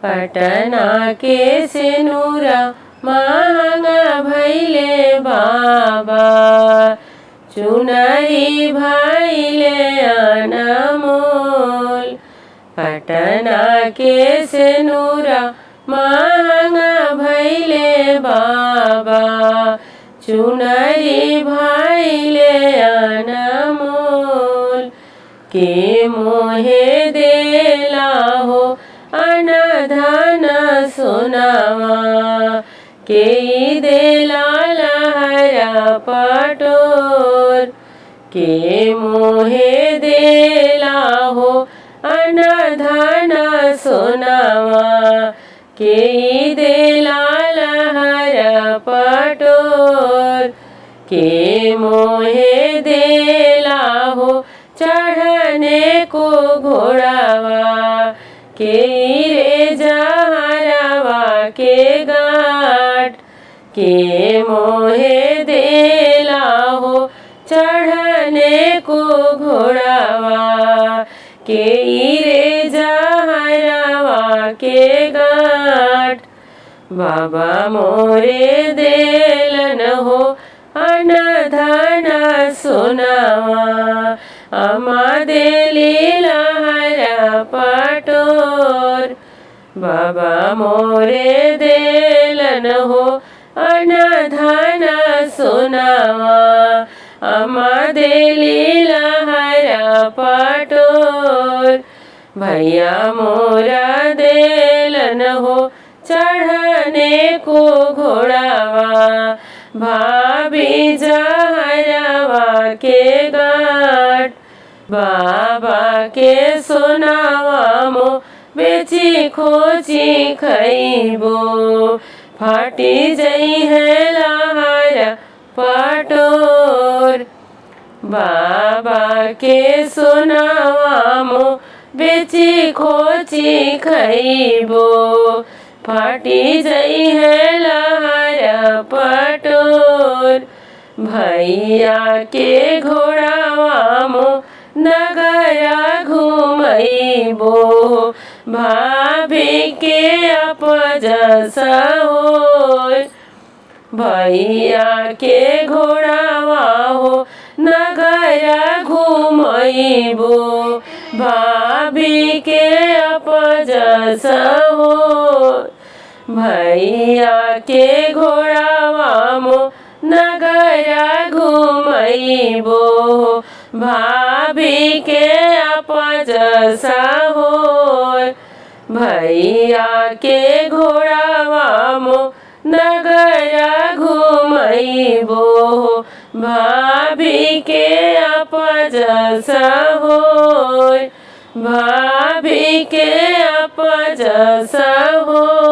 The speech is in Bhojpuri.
पटना के सिनुरा महंगा भैले बाबा, चुनरी भैले अनमोल। पटना के सिनुरा महंगा भैले बाबा, चुनरी भैले अनमोल। के मोहे देला हो अनधन सोनावा, के देला लहरा पटोर। के मोहे देला हो अनधन सोनावा, के देला लहरा पटोर। के मोहे देला हो चढ़ने को घोड़ावा, के रे जहरवा के गाट। के मोहे देला हो चढ़ने को घोड़ावा, के रे जहरवा के गाट। बाबा मोरे देलन हो अनधन सोनावा, अमा देली लहरा पटोर। बाबा मोरे देलन हो अनधन सोनावा, अमा देली लहरा पटोर। भैया मोरा देलन हो चढ़ने को घोड़ावा, भाभी जहरवा के गाट। बाबा के सोनावा मो बेची खोची खैबो, फाटी जई है लहरा पटोर। बाबा के सोनावा मो बेची खोची खैबो, फाटी जई है लहरा पटोर। भैया के घोड़ावा मो नगरा घुमैबो, भाभी के अपजस होय। भैया के घोड़ावा हो नगरा घुमैबो, भाभी के अपजस होय। भैया के घोड़ावा मो नगरा घुमैबो, भाभी के अपजस होय। भैया के घोड़ावा मो नगरा घुमैबो, भाभी के अपजस होय। भाभी के अपजस होय।